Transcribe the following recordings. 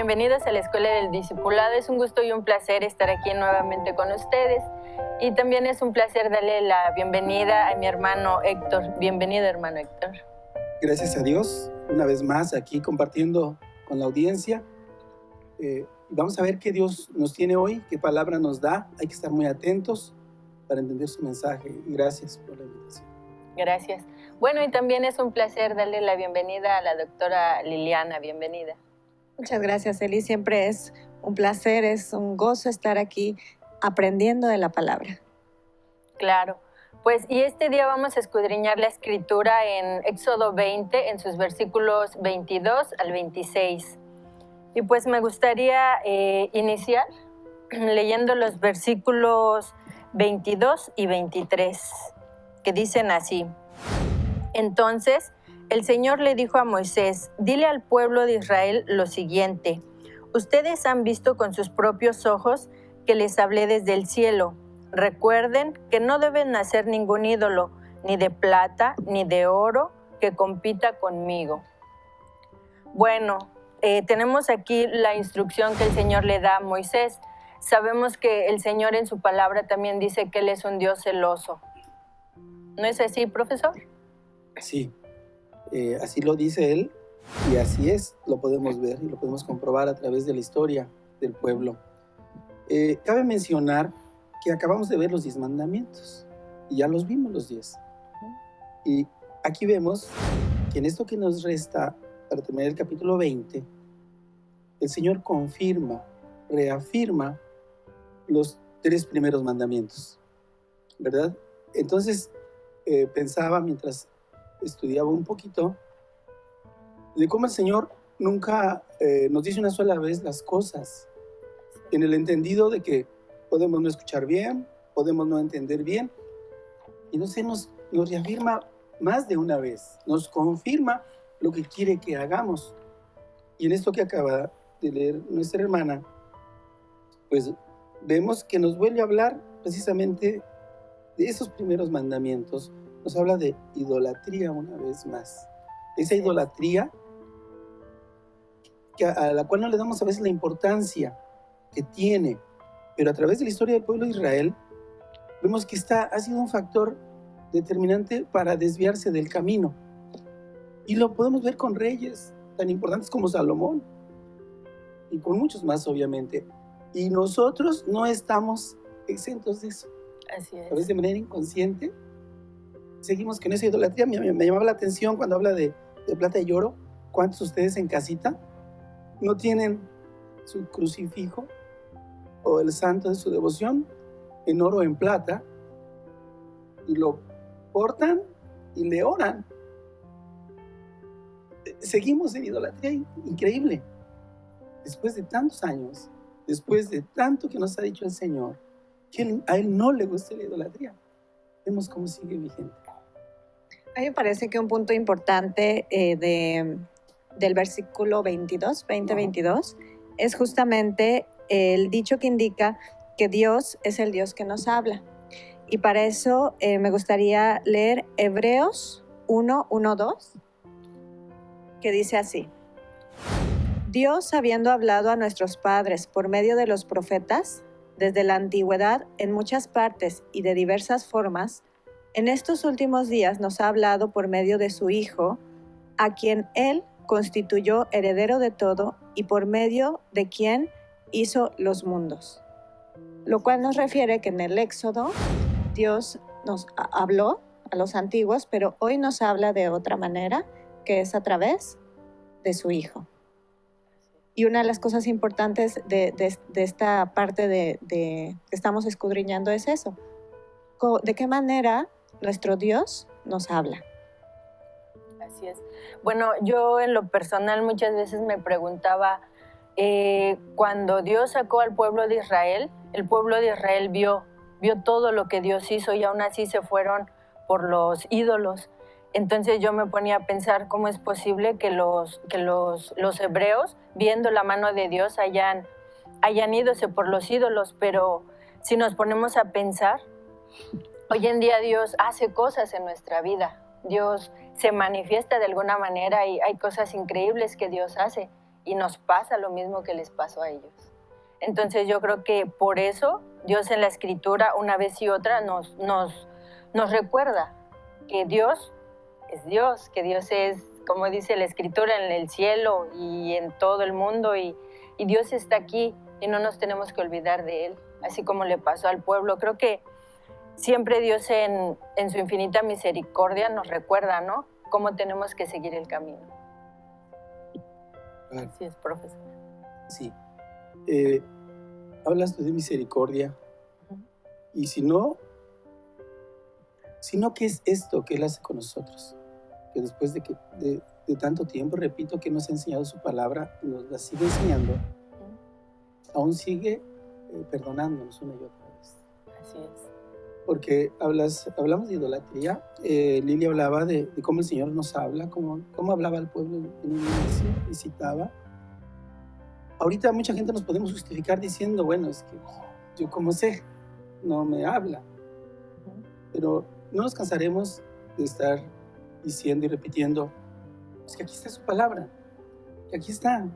bienvenidos a la Escuela del Discipulado. Es un gusto y un placer estar aquí nuevamente con ustedes. Y también es un placer darle la bienvenida a mi hermano Héctor. Bienvenido, hermano Héctor. Gracias a Dios, una vez más aquí compartiendo con la audiencia. Vamos a ver qué Dios nos tiene hoy, qué palabra nos da. Hay que estar muy atentos para entender su mensaje. Gracias por la invitación. Gracias. Bueno, y también es un placer darle la bienvenida a la doctora Liliana. Bienvenida. Muchas gracias, Eli. Siempre es un placer, es un gozo estar aquí aprendiendo de la palabra. Claro. Pues, y este día vamos a escudriñar la escritura en Éxodo 20, en sus versículos 22 al 26. Y pues me gustaría iniciar leyendo los versículos 22 y 23, que dicen así. Entonces, el Señor le dijo a Moisés, dile al pueblo de Israel lo siguiente, ustedes han visto con sus propios ojos que les hablé desde el cielo. Recuerden que no deben hacer ningún ídolo, ni de plata, ni de oro, que compita conmigo. Bueno, tenemos aquí la instrucción que el Señor le da a Moisés. Sabemos que el Señor en su palabra también dice que Él es un Dios celoso. ¿No es así, profesor? Sí, así lo dice Él y así es, lo podemos ver y lo podemos comprobar a través de la historia del pueblo. Cabe mencionar que acabamos de ver los 10 mandamientos y ya los vimos los 10. Y aquí vemos que en esto que nos resta para terminar el capítulo 20, el Señor confirma, reafirma los 3 primeros mandamientos, ¿verdad? Entonces, pensaba mientras estudiaba un poquito de cómo el Señor nunca nos dice una sola vez las cosas, en el entendido de que podemos no escuchar bien, podemos no entender bien, y entonces nos reafirma más de una vez, nos confirma lo que quiere que hagamos. Y en esto que acaba de leer nuestra hermana, pues vemos que nos vuelve a hablar precisamente de esos primeros mandamientos. Nos habla de idolatría una vez más. Esa idolatría a la cual no le damos a veces la importancia que tiene, pero a través de la historia del pueblo de Israel vemos que ha sido un factor determinante para desviarse del camino. Y lo podemos ver con reyes tan importantes como Salomón y con muchos más, obviamente. Y nosotros no estamos exentos de eso. Así es. A veces de manera inconsciente seguimos con esa idolatría. Me llamaba la atención cuando habla de plata y oro. ¿Cuántos de ustedes en casita no tienen su crucifijo o el santo de su devoción en oro o en plata y lo portan y le oran? Seguimos en idolatría increíble. Después de tantos años, después de tanto que nos ha dicho el Señor, que a Él no le gusta la idolatría, vemos cómo sigue vigente. A mí me parece que un punto importante del versículo 20-22, es justamente el dicho que indica que Dios es el Dios que nos habla. Y para eso me gustaría leer Hebreos 1:1-2, que dice así. Dios, habiendo hablado a nuestros padres por medio de los profetas, desde la antigüedad en muchas partes y de diversas formas, en estos últimos días nos ha hablado por medio de su Hijo, a quien Él constituyó heredero de todo y por medio de quien hizo los mundos. Lo cual nos refiere que en el Éxodo Dios nos habló a los antiguos, pero hoy nos habla de otra manera, que es a través de su Hijo. Y una de las cosas importantes de esta parte que estamos escudriñando es eso. ¿De qué manera nuestro Dios nos habla? Así es. Bueno, yo en lo personal muchas veces me preguntaba, cuando Dios sacó al pueblo de Israel, el pueblo de Israel vio todo lo que Dios hizo y aún así se fueron por los ídolos. Entonces yo me ponía a pensar cómo es posible que los hebreos, viendo la mano de Dios, hayan ídose por los ídolos, pero si nos ponemos a pensar, hoy en día Dios hace cosas en nuestra vida, Dios se manifiesta de alguna manera y hay cosas increíbles que Dios hace. y nos pasa lo mismo que les pasó a ellos. Entonces yo creo que por eso Dios en la Escritura una vez y otra nos recuerda que Dios es Dios, que Dios es, como dice la Escritura, en el cielo y en todo el mundo, y Dios está aquí y no nos tenemos que olvidar de Él, así como le pasó al pueblo. Creo que siempre Dios en su infinita misericordia nos recuerda, ¿no?, cómo tenemos que seguir el camino. Así es, profesor. Sí. Hablas tú de misericordia. Y si no, ¿qué es esto que Él hace con nosotros? Que después de tanto tiempo, repito, que nos ha enseñado su palabra, nos la sigue enseñando, aún sigue perdonándonos una y otra vez. Así es. Porque hablamos de idolatría. Lili hablaba de cómo el Señor nos habla, cómo hablaba al pueblo en un inicio y citaba. Ahorita mucha gente nos podemos justificar diciendo, bueno, es que yo como sé, no me habla. Pero no nos cansaremos de estar diciendo y repitiendo, pues que aquí está su palabra, que aquí está,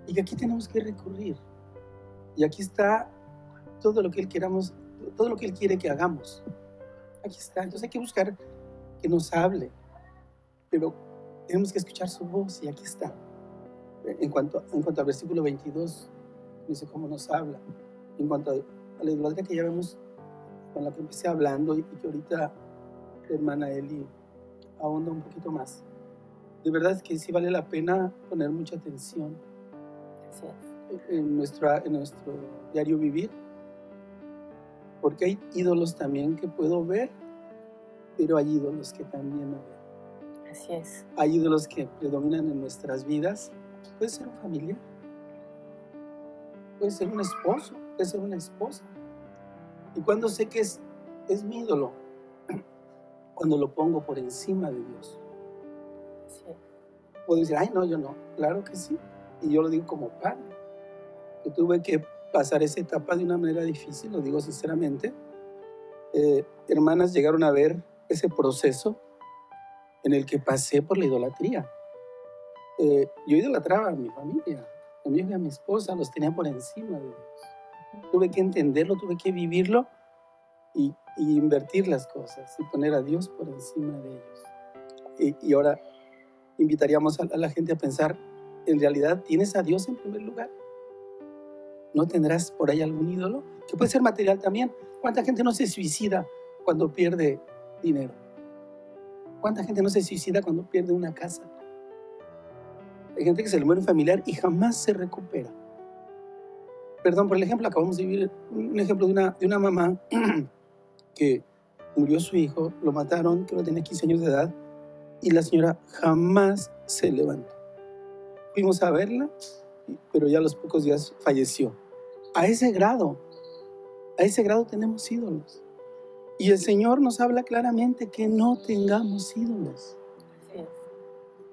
y que aquí tenemos que recurrir. Y aquí está todo lo que Él todo lo que Él quiere que hagamos. Aquí está. Entonces hay que buscar que nos hable, pero tenemos que escuchar su voz, y aquí está. En cuanto al versículo 22, dice cómo nos habla. En cuanto a la idolatría que ya vemos, con la que empecé hablando, y que ahorita la hermana Eli ahonda un poquito más. De verdad es que sí vale la pena poner mucha atención en nuestro diario vivir, porque hay ídolos también que puedo ver, pero hay ídolos que también no veo. Así es. Hay ídolos que predominan en nuestras vidas. Puede ser un familiar, puede ser un esposo, puede ser una esposa. ¿Y cuando sé que es mi ídolo? Cuando lo pongo por encima de Dios. Sí. Puedo decir, ay, no, yo no. Claro que sí. Y yo lo digo como padre, que tuve que pasar esa etapa de una manera difícil, lo digo sinceramente. Hermanas llegaron a ver ese proceso en el que pasé por la idolatría. Yo idolatraba a mi familia, a mi hija y a mi esposa, los tenía por encima de Dios. Tuve que entenderlo, tuve que vivirlo y invertir las cosas y poner a Dios por encima de ellos. Y ahora invitaríamos a la gente a pensar, ¿en realidad tienes a Dios en primer lugar? ¿No tendrás por ahí algún ídolo? Que puede ser material también. ¿Cuánta gente no se suicida cuando pierde dinero? ¿Cuánta gente no se suicida cuando pierde una casa? Hay gente que se le muere un familiar y jamás se recupera. Perdón por el ejemplo, acabamos de vivir un ejemplo de una mamá que murió su hijo, lo mataron, creo que tenía 15 años de edad, y la señora jamás se levantó. Fuimos a verla, pero ya a los pocos días falleció. A ese grado tenemos ídolos. Y el Señor nos habla claramente que no tengamos ídolos. Así es.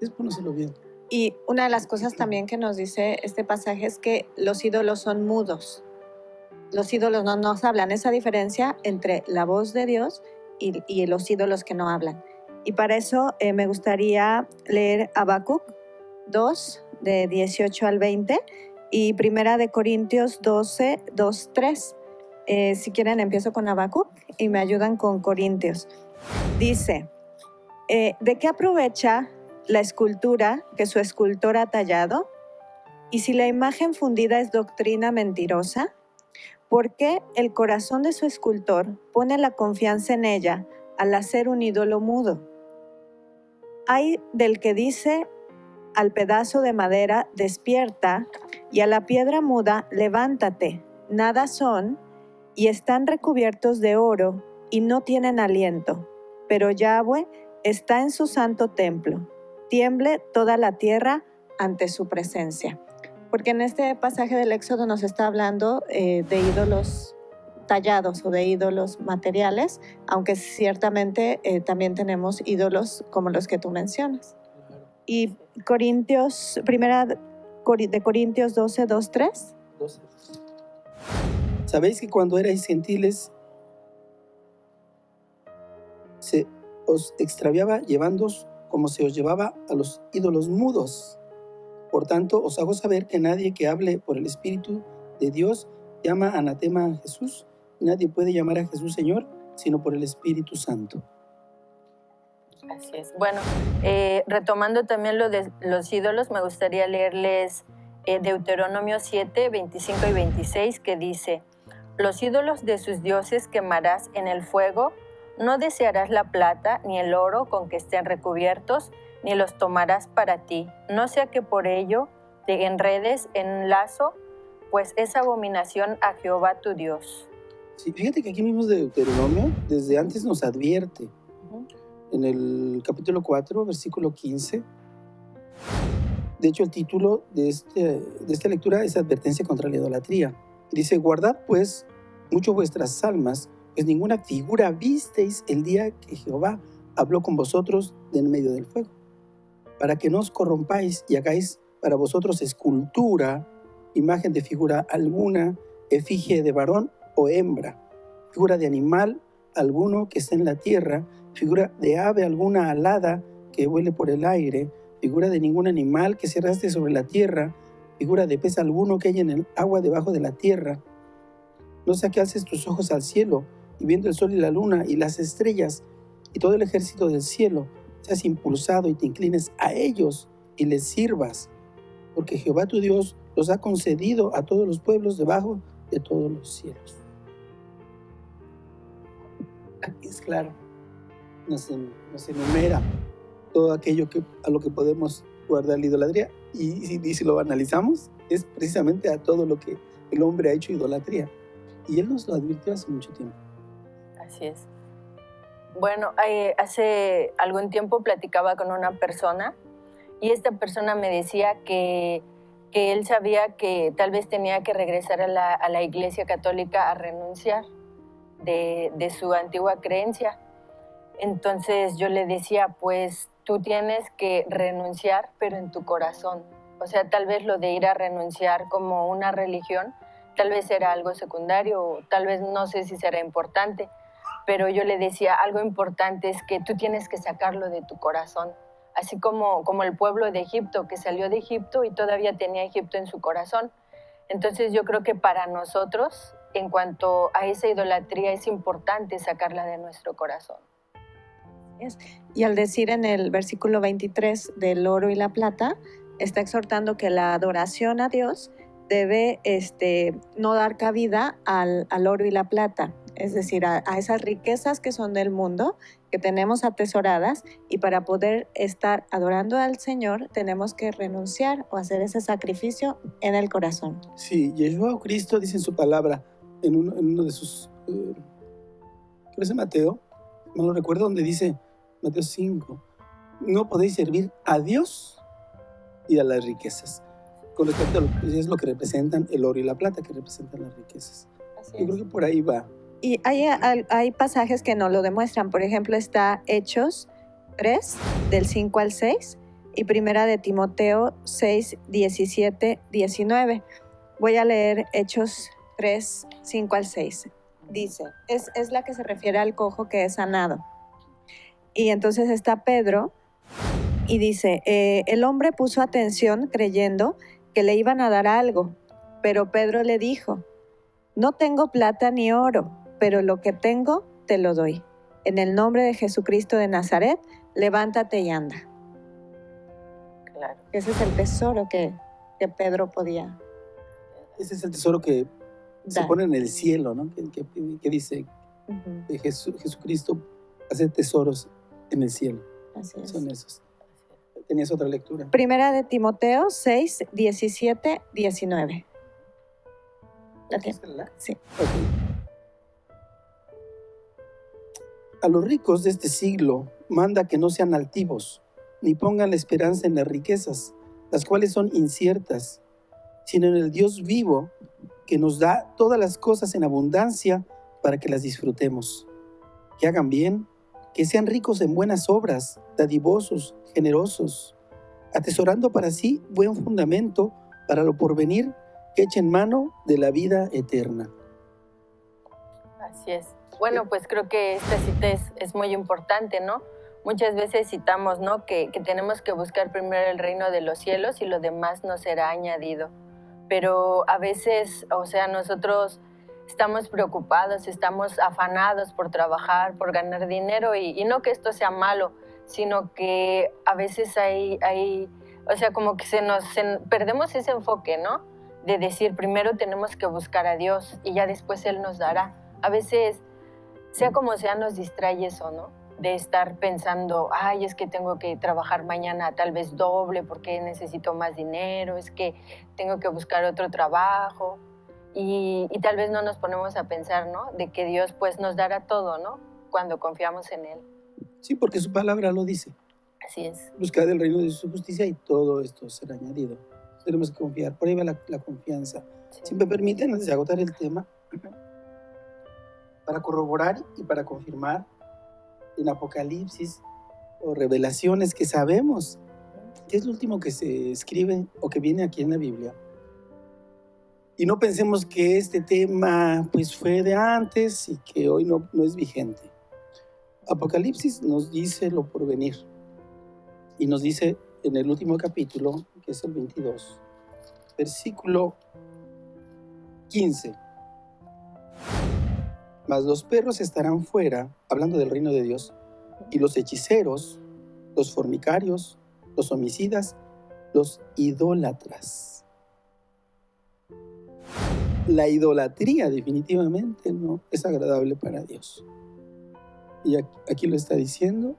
Es ponérselo bien. Y una de las cosas también que nos dice este pasaje es que los ídolos son mudos. Los ídolos no nos hablan. Esa diferencia entre la voz de Dios y los ídolos que no hablan. Y para eso me gustaría leer Habacuc 2, de 18 al 20, y Primera de Corintios 12, 2, 3. Si quieren, empiezo con Habacuc y me ayudan con Corintios. Dice, ¿de qué aprovecha la escultura que su escultor ha tallado? Y si la imagen fundida es doctrina mentirosa, ¿por qué el corazón de su escultor pone la confianza en ella al hacer un ídolo mudo? Hay del que dice al pedazo de madera, despierta, y a la piedra muda, levántate. Nada son, y están recubiertos de oro, y no tienen aliento. Pero Yahweh está en su santo templo. Tiemble toda la tierra ante su presencia. Porque en este pasaje del Éxodo nos está hablando de ídolos tallados o de ídolos materiales, aunque ciertamente también tenemos ídolos como los que tú mencionas. Y Primera de Corintios 12, 2, 3. 12. ¿Sabéis que cuando erais gentiles se os extraviaba llevándoos como se os llevaba a los ídolos mudos? Por tanto, os hago saber que nadie que hable por el Espíritu de Dios llama anatema a Jesús. Nadie puede llamar a Jesús Señor, sino por el Espíritu Santo. Así es. Bueno, retomando también lo de los ídolos, me gustaría leerles Deuteronomio 7, 25 y 26, que dice: los ídolos de sus dioses quemarás en el fuego, no desearás la plata ni el oro con que estén recubiertos, ni los tomarás para ti, no sea que por ello te enredes en lazo, pues es abominación a Jehová tu Dios. Sí, fíjate que aquí mismo de Deuteronomio, desde antes nos advierte. En el capítulo 4, versículo 15. De hecho, el título de esta lectura es Advertencia contra la idolatría. Dice: guardad pues mucho vuestras almas, pues ninguna figura visteis el día que Jehová habló con vosotros de en medio del fuego, para que no os corrompáis y hagáis para vosotros escultura, imagen de figura alguna, efigie de varón o hembra, figura de animal alguno que esté en la tierra, figura de ave alguna alada que vuele por el aire, figura de ningún animal que se arrastre sobre la tierra, figura de pez alguno que haya en el agua debajo de la tierra. No sea que alces tus ojos al cielo, y viendo el sol y la luna y las estrellas y todo el ejército del cielo, seas impulsado y te inclines a ellos y les sirvas, porque Jehová tu Dios los ha concedido a todos los pueblos debajo de todos los cielos. Aquí es claro, nos enumera todo aquello a lo que podemos guardar la idolatría, y si lo analizamos, es precisamente a todo lo que el hombre ha hecho idolatría, y él nos lo advirtió hace mucho tiempo. Así es. Bueno, hace algún tiempo platicaba con una persona, y esta persona me decía que él sabía que tal vez tenía que regresar a la Iglesia Católica a renunciar de su antigua creencia. Entonces yo le decía, pues tú tienes que renunciar, pero en tu corazón. O sea, tal vez lo de ir a renunciar como una religión, tal vez era algo secundario, o tal vez no sé si será importante, pero yo le decía, algo importante es que tú tienes que sacarlo de tu corazón. Así como el pueblo de Egipto, que salió de Egipto y todavía tenía Egipto en su corazón. Entonces yo creo que para nosotros, en cuanto a esa idolatría, es importante sacarla de nuestro corazón. Y al decir en el versículo 23 del oro y la plata, está exhortando que la adoración a Dios debe no dar cabida al oro y la plata, es decir, a esas riquezas que son del mundo, que tenemos atesoradas, y para poder estar adorando al Señor tenemos que renunciar o hacer ese sacrificio en el corazón. Sí, Yeshua o Cristo dice en su palabra, en uno de sus, creo que es Mateo, no lo recuerdo, donde dice, Mateo 5, no podéis servir a Dios y a las riquezas. Con respecto a lo que es lo que representan el oro y la plata, que representan las riquezas. Yo creo que por ahí va. Y hay pasajes que no lo demuestran. Por ejemplo, está Hechos 3, del 5 al 6, y Primera de Timoteo 6, 17, 19. Voy a leer Hechos 3, 5 al 6. Dice, es la que se refiere al cojo que es sanado. Y entonces está Pedro y dice, el hombre puso atención creyendo que le iban a dar algo, pero Pedro le dijo, no tengo plata ni oro, pero lo que tengo te lo doy. En el nombre de Jesucristo de Nazaret, levántate y anda. Claro. Ese es el tesoro que Pedro podía. Ese es el tesoro que se pone en el cielo, ¿no? Que dice que Jesucristo hace tesoros en el cielo. Así es. Son esos. Tenías otra lectura. Primera de Timoteo 6, 17, 19. ¿La tienes? Sí. Okay. A los ricos de este siglo manda que no sean altivos, ni pongan la esperanza en las riquezas, las cuales son inciertas, sino en el Dios vivo, que nos da todas las cosas en abundancia para que las disfrutemos. Que hagan bien, que sean ricos en buenas obras, dadivosos, generosos, atesorando para sí buen fundamento para lo porvenir, que echen mano de la vida eterna. Así es. Bueno, pues creo que esta cita es muy importante, ¿no? Muchas veces citamos, ¿no? Que tenemos que buscar primero el reino de los cielos y lo demás nos será añadido. Pero a veces, o sea, nosotros estamos preocupados, estamos afanados por trabajar, por ganar dinero y no que esto sea malo, sino que a veces hay o sea, como que perdemos ese enfoque, ¿no? De decir, primero tenemos que buscar a Dios y ya después Él nos dará. A veces, sea como sea, nos distrae eso, ¿no? De estar pensando, ay, es que tengo que trabajar mañana tal vez doble porque necesito más dinero, es que tengo que buscar otro trabajo. Y tal vez no nos ponemos a pensar, ¿no? De que Dios pues nos dará todo, ¿no? Cuando confiamos en Él. Sí, porque su palabra lo dice. Así es. Buscad el reino de su justicia y todo esto será añadido. Tenemos que confiar, por ahí va la confianza. Sí. Si me permiten, antes de agotar el tema, para corroborar y para confirmar en Apocalipsis o revelaciones que sabemos que es lo último que se escribe o que viene aquí en la Biblia. Y no pensemos que este tema pues fue de antes y que hoy no es vigente. Apocalipsis nos dice lo por venir y nos dice en el último capítulo, que es el 22, versículo 15. Mas los perros estarán fuera, hablando del reino de Dios, y los hechiceros, los fornicarios, los homicidas, los idólatras. La idolatría definitivamente no es agradable para Dios. Y aquí lo está diciendo,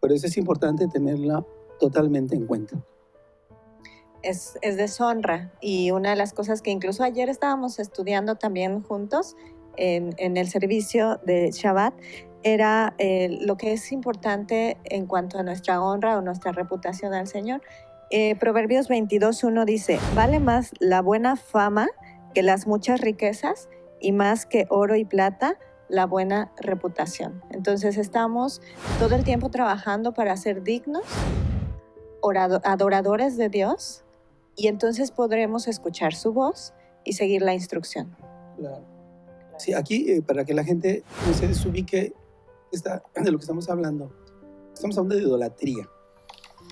por eso es importante tenerla totalmente en cuenta. Es deshonra, y una de las cosas que incluso ayer estábamos estudiando también juntos en el servicio de Shabbat era lo que es importante en cuanto a nuestra honra o nuestra reputación al Señor. Proverbios 22:1 dice, vale más la buena fama que las muchas riquezas y más que oro y plata la buena reputación. Entonces estamos todo el tiempo trabajando para ser dignos, adoradores de Dios, y entonces podremos escuchar su voz y seguir la instrucción. Claro. Sí, aquí para que la gente no se desubique de lo que estamos hablando de idolatría.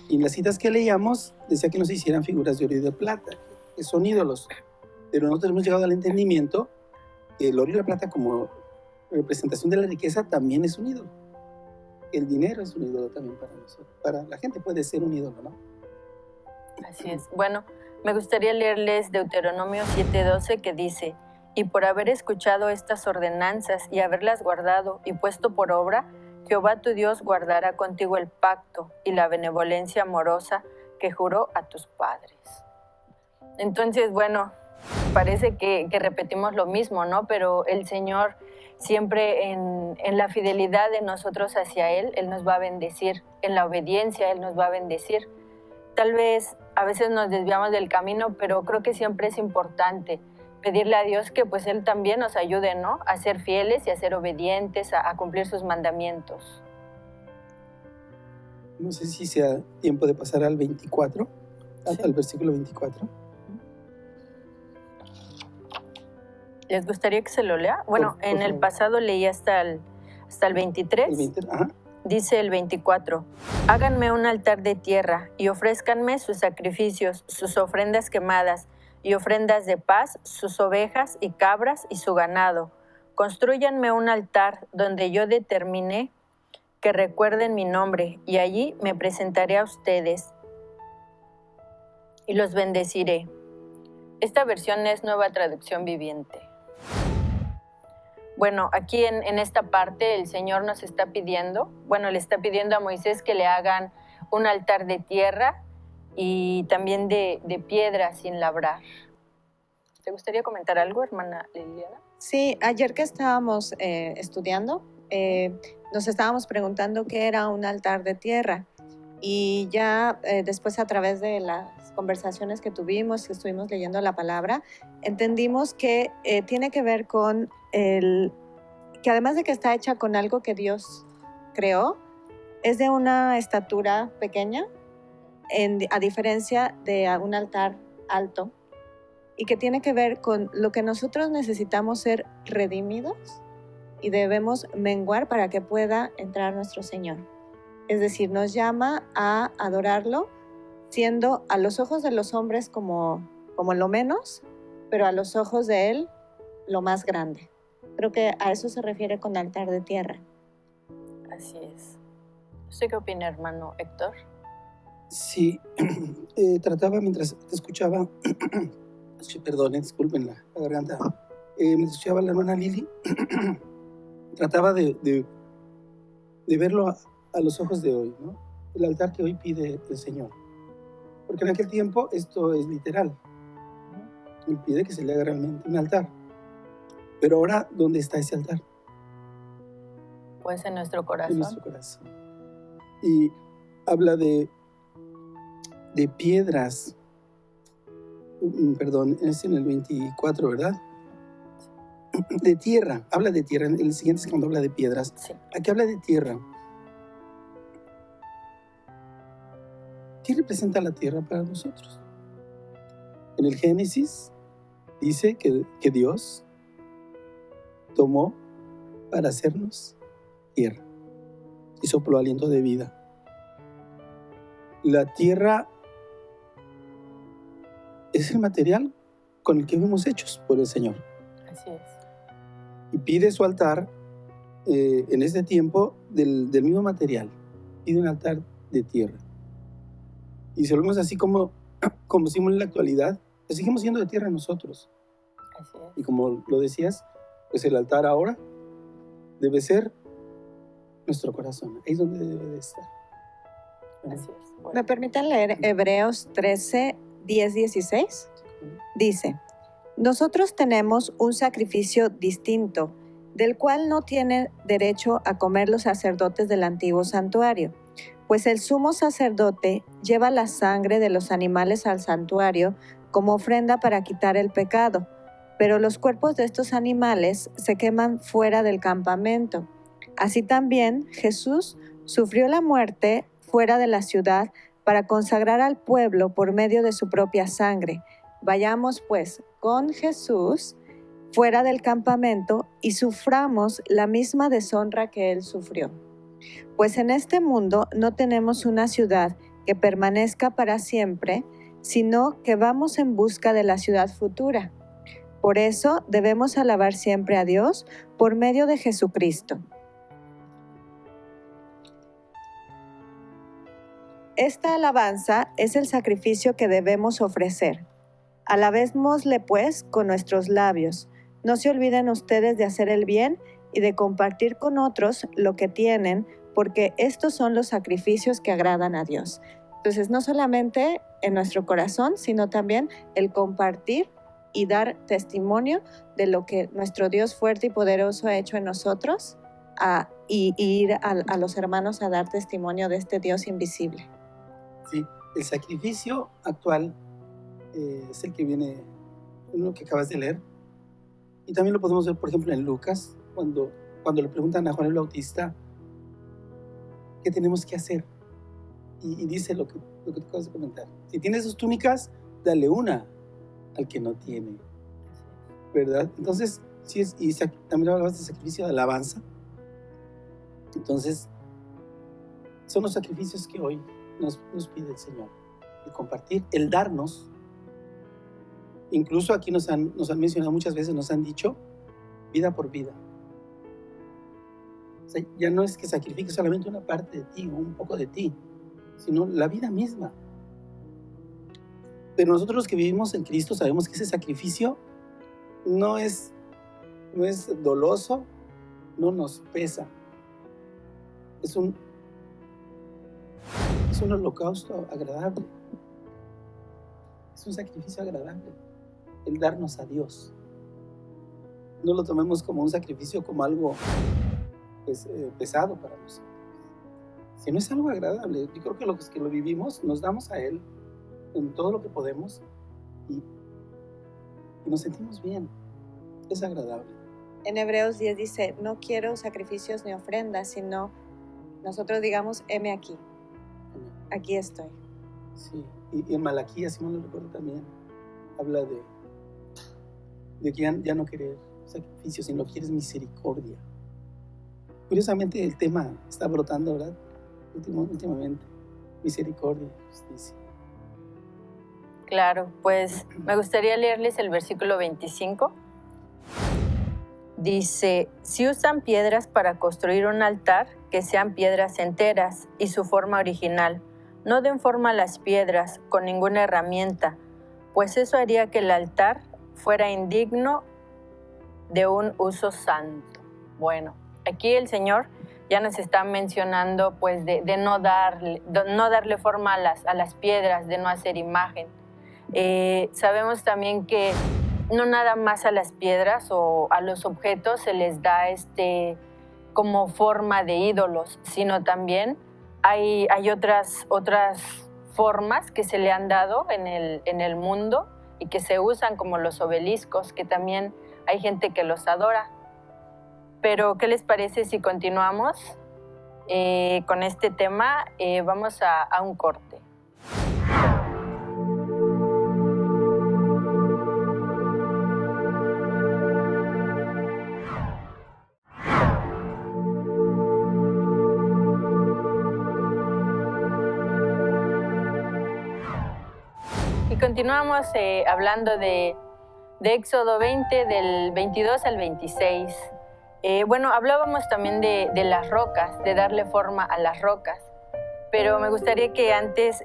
Y en las citas que leíamos decía que no se hicieran figuras de oro y de plata, que son ídolos. Pero nosotros hemos llegado al entendimiento que el oro y la plata como representación de la riqueza también es un ídolo. El dinero es un ídolo también para nosotros. Para la gente puede ser un ídolo, ¿no? Así es. Bueno, me gustaría leerles Deuteronomio 7:12 que dice, y por haber escuchado estas ordenanzas y haberlas guardado y puesto por obra, Jehová tu Dios guardará contigo el pacto y la benevolencia amorosa que juró a tus padres. Entonces, bueno, parece que repetimos lo mismo, ¿no? Pero el Señor siempre en la fidelidad de nosotros hacia Él nos va a bendecir. En la obediencia Él nos va a bendecir. Tal vez a veces nos desviamos del camino, pero creo que siempre es importante pedirle a Dios que pues Él también nos ayude, ¿no? A ser fieles y a ser obedientes, a cumplir sus mandamientos. No sé si sea tiempo de pasar al 24, sí. Al versículo 24. ¿Les gustaría que se lo lea? Bueno, en el pasado leí hasta el 23. El 20, ajá. Dice el 24, háganme un altar de tierra y ofrézcanme sus sacrificios, sus ofrendas quemadas y ofrendas de paz, sus ovejas y cabras y su ganado. Constrúyanme un altar donde yo determiné que recuerden mi nombre y allí me presentaré a ustedes y los bendeciré. Esta versión es Nueva Traducción Viviente. Bueno, aquí en esta parte el Señor nos está pidiendo, le está pidiendo a Moisés que le hagan un altar de tierra y también de piedra sin labrar. ¿Te gustaría comentar algo, hermana Liliana? Sí, ayer que estábamos estudiando, nos estábamos preguntando qué era un altar de tierra. Y ya después, a través de las conversaciones que tuvimos, que estuvimos leyendo la palabra, entendimos que tiene que ver con que además de que está hecha con algo que Dios creó, es de una estatura pequeña, a diferencia de un altar alto, y que tiene que ver con lo que nosotros necesitamos ser redimidos y debemos menguar para que pueda entrar nuestro Señor. Es decir, nos llama a adorarlo, siendo a los ojos de los hombres como lo menos, pero a los ojos de Él lo más grande. Creo que a eso se refiere con altar de tierra. Así es. ¿Usted qué opina, hermano Héctor? Sí, trataba mientras te escuchaba, perdón, disculpen la garganta, mientras escuchaba a la hermana Lili, trataba de verlo a los ojos de hoy, ¿no? El altar que hoy pide el Señor. Porque en aquel tiempo esto es literal. Él pide que se le haga realmente un altar. Pero ahora, ¿dónde está ese altar? Pues en nuestro corazón. En nuestro corazón. Y habla de piedras. Perdón, es en el 24, ¿verdad? De tierra. Habla de tierra. El siguiente es cuando habla de piedras. Sí. Aquí habla de tierra. ¿Qué representa la tierra para nosotros? En el Génesis dice que Dios tomó para hacernos tierra y sopló aliento de vida. La tierra es el material con el que fuimos hechos por el Señor. Así es. Y pide su altar en este tiempo del mismo material. Pide un altar de tierra. Y si lo vemos así como hicimos en la actualidad, pues seguimos siendo de tierra nosotros. Así es. Y como lo decías, pues el altar ahora debe ser nuestro corazón. Ahí es donde debe de estar. Así es. Bueno. ¿Me permiten leer Hebreos 13, 10, 16? Dice, nosotros tenemos un sacrificio distinto, del cual no tienen derecho a comer los sacerdotes del antiguo santuario, pues el sumo sacerdote lleva la sangre de los animales al santuario como ofrenda para quitar el pecado, pero los cuerpos de estos animales se queman fuera del campamento. Así también Jesús sufrió la muerte fuera de la ciudad para consagrar al pueblo por medio de su propia sangre. Vayamos pues con Jesús fuera del campamento y suframos la misma deshonra que él sufrió. Pues en este mundo no tenemos una ciudad que permanezca para siempre, sino que vamos en busca de la ciudad futura. Por eso debemos alabar siempre a Dios por medio de Jesucristo. Esta alabanza es el sacrificio que debemos ofrecer. Alabémosle pues con nuestros labios. No se olviden ustedes de hacer el bien y de compartir con otros lo que tienen, porque estos son los sacrificios que agradan a Dios. Entonces, no solamente en nuestro corazón, sino también el compartir y dar testimonio de lo que nuestro Dios fuerte y poderoso ha hecho en nosotros, y ir a los hermanos a dar testimonio de este Dios invisible. Sí, el sacrificio actual es el que viene, lo que acabas de leer. Y también lo podemos ver, por ejemplo, en Lucas, cuando le preguntan a Juan el Bautista qué tenemos que hacer. Y dice lo que te acabas de comentar. Si tienes 2 túnicas, dale una al que no tiene. ¿Verdad? Entonces, sí también hablabas de sacrificio de alabanza. Entonces, son los sacrificios que hoy nos pide el Señor. El compartir, el darnos. Incluso aquí nos han mencionado muchas veces, nos han dicho vida por vida. O sea, ya no es que sacrifiques solamente una parte de ti o un poco de ti, sino la vida misma. Pero nosotros los que vivimos en Cristo sabemos que ese sacrificio no es doloso, no nos pesa. Es un holocausto agradable. Es un sacrificio agradable, el darnos a Dios. No lo tomemos como un sacrificio, como algo pesado para nosotros. Si no es algo agradable, yo creo que los que lo vivimos nos damos a Él en todo lo que podemos y nos sentimos bien. Es agradable. En Hebreos 10 dice, no quiero sacrificios ni ofrendas, sino nosotros digamos, heme aquí. Aquí estoy. Sí, y en Malaquías, si no lo recuerdo también, habla de que ya no querer sacrificios, sino quieres misericordia. Curiosamente el tema está brotando, ¿verdad? últimamente. Misericordia y justicia. Claro, pues me gustaría leerles el versículo 25. Dice, si usan piedras para construir un altar, que sean piedras enteras y su forma original. No den forma a las piedras con ninguna herramienta, pues eso haría que el altar fuera indigno de un uso santo. Bueno, aquí el Señor ya nos está mencionando pues de no darle forma a las piedras, de no hacer imagen. Sabemos también que no nada más a las piedras o a los objetos se les da como forma de ídolos, sino también hay otras formas que se le han dado en el mundo y que se usan, como los obeliscos, que también hay gente que los adora. Pero, ¿qué les parece si continuamos con este tema? Vamos a un corte. Y continuamos hablando de Éxodo 20, del 22 al 26. Bueno, hablábamos también de las rocas, de darle forma a las rocas, pero me gustaría que antes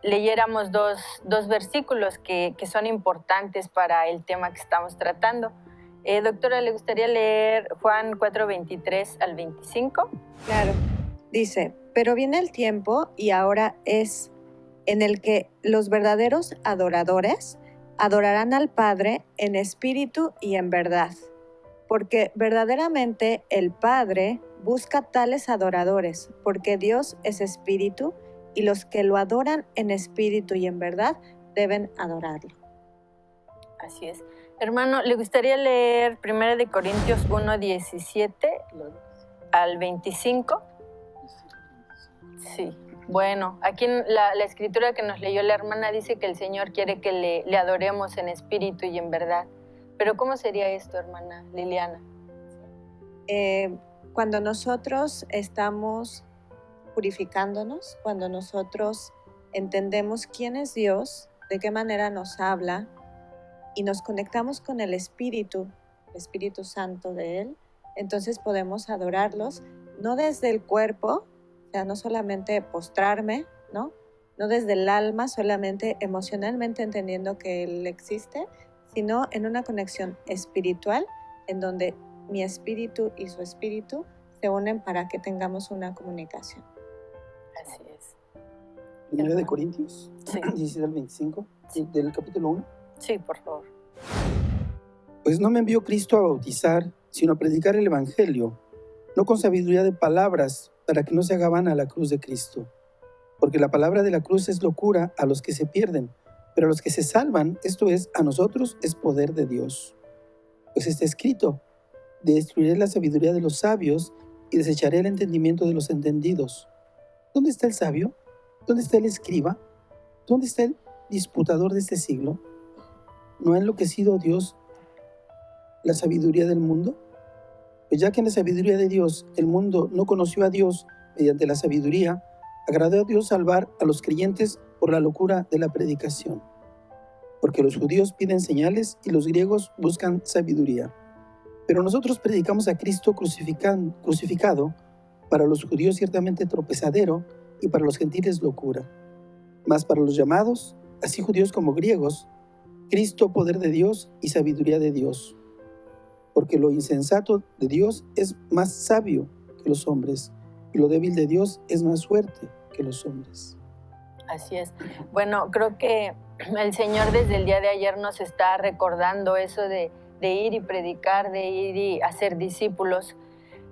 leyéramos dos versículos que son importantes para el tema que estamos tratando. Doctora, ¿le gustaría leer Juan 4, 23 al 25? Claro. Dice, pero viene el tiempo y ahora es en el que los verdaderos adoradores adorarán al Padre en espíritu y en verdad, porque verdaderamente el Padre busca tales adoradores, porque Dios es espíritu y los que lo adoran en espíritu y en verdad deben adorarlo. Así es. Hermano, ¿le gustaría leer 1 de Corintios 1, 17 al 25? Sí. Bueno, aquí la escritura que nos leyó la hermana dice que el Señor quiere que le adoremos en espíritu y en verdad. Pero ¿cómo sería esto, hermana Liliana? Cuando nosotros estamos purificándonos, cuando nosotros entendemos quién es Dios, de qué manera nos habla y nos conectamos con el Espíritu Santo de Él, entonces podemos adorarlos, no desde el cuerpo, o sea, no solamente postrarme, ¿no? No desde el alma, solamente emocionalmente entendiendo que Él existe, sino en una conexión espiritual en donde mi espíritu y su espíritu se unen para que tengamos una comunicación. Así es. 1 de Corintios, Sí. 17 al 25, del capítulo 1. Sí, por favor. Pues no me envió Cristo a bautizar, sino a predicar el Evangelio, no con sabiduría de palabras, para que no se haga vana la cruz de Cristo. Porque la palabra de la cruz es locura a los que se pierden, pero a los que se salvan, esto es, a nosotros, es poder de Dios. Pues está escrito, destruiré la sabiduría de los sabios y desecharé el entendimiento de los entendidos. ¿Dónde está el sabio? ¿Dónde está el escriba? ¿Dónde está el disputador de este siglo? ¿No ha enloquecido Dios la sabiduría del mundo? Pues ya que en la sabiduría de Dios el mundo no conoció a Dios mediante la sabiduría, agradó a Dios salvar a los creyentes por la locura de la predicación. Porque los judíos piden señales y los griegos buscan sabiduría. Pero nosotros predicamos a Cristo crucificado, para los judíos ciertamente tropezadero y para los gentiles locura. Mas para los llamados, así judíos como griegos, Cristo poder de Dios y sabiduría de Dios. Porque lo insensato de Dios es más sabio que los hombres, y lo débil de Dios es más fuerte que los hombres. Así es. Bueno, creo que el Señor desde el día de ayer nos está recordando eso de ir y predicar, de ir y hacer discípulos.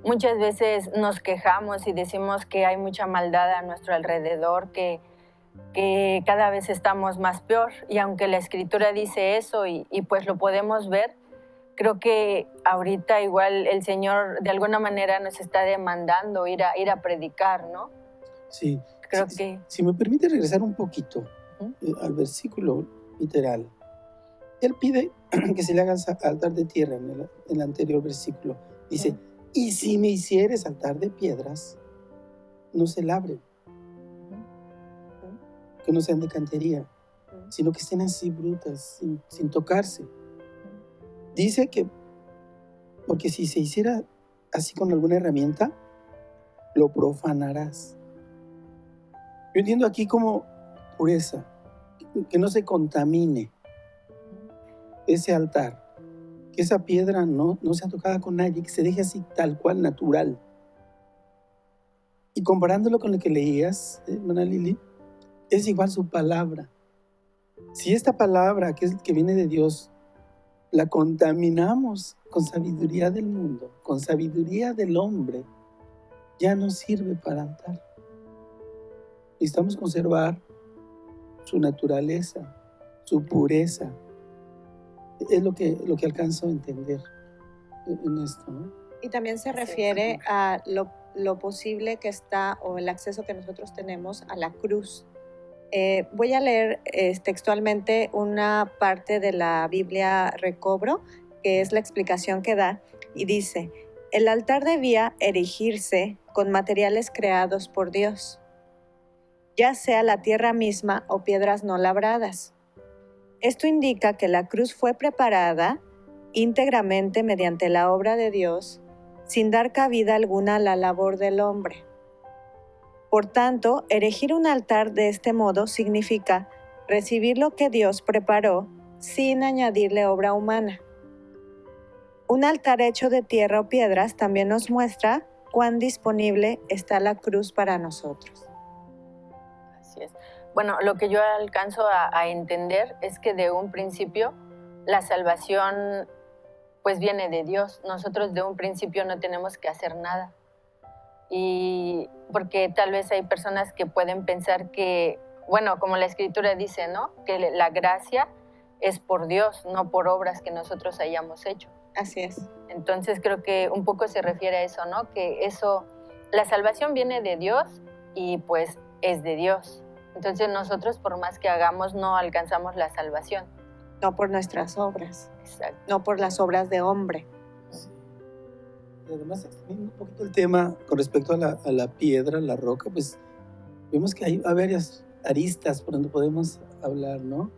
Muchas veces nos quejamos y decimos que hay mucha maldad a nuestro alrededor, que cada vez estamos más peor. Y aunque la Escritura dice eso y pues lo podemos ver, creo que ahorita igual el Señor de alguna manera nos está demandando ir a predicar, ¿no? Sí. Creo que... Si me permite regresar un poquito al versículo literal. Él pide que se le haga altar de tierra en el anterior versículo. Dice, y si me hicieres altar de piedras, no se labren, que no sean de cantería, sino que estén así brutas, sin tocarse. Dice que, porque si se hiciera así con alguna herramienta, lo profanarás. Yo entiendo aquí como pureza, que no se contamine ese altar, que esa piedra no sea tocada con nadie, que se deje así tal cual, natural. Y comparándolo con lo que leías, hermana Lili, es igual su palabra. Si esta palabra, que viene de Dios, la contaminamos con sabiduría del mundo, con sabiduría del hombre, ya no sirve para altar. Necesitamos conservar su naturaleza, su pureza. Es lo que alcanzo a entender en esto, ¿no? Y también se refiere a lo posible que está, o el acceso que nosotros tenemos a la cruz. Voy a leer textualmente una parte de la Biblia Recobro, que es la explicación que da, y dice: el altar debía erigirse con materiales creados por Dios, ya sea la tierra misma o piedras no labradas. Esto indica que la cruz fue preparada íntegramente mediante la obra de Dios, sin dar cabida alguna a la labor del hombre. Por tanto, erigir un altar de este modo significa recibir lo que Dios preparó sin añadirle obra humana. Un altar hecho de tierra o piedras también nos muestra cuán disponible está la cruz para nosotros. Así es. Bueno, lo que yo alcanzo a entender es que de un principio la salvación pues viene de Dios. Nosotros de un principio no tenemos que hacer nada. Y porque tal vez hay personas que pueden pensar que, bueno, como la Escritura dice, ¿no? Que la gracia es por Dios, no por obras que nosotros hayamos hecho. Así es. Entonces creo que un poco se refiere a eso, ¿no? Que eso, la salvación viene de Dios y pues es de Dios. Entonces nosotros por más que hagamos no alcanzamos la salvación. No por nuestras obras. Exacto. No por las obras de hombre. Y además, extendiendo un poquito el tema con respecto a la piedra, la roca, pues vemos que hay varias aristas por donde podemos hablar, ¿no?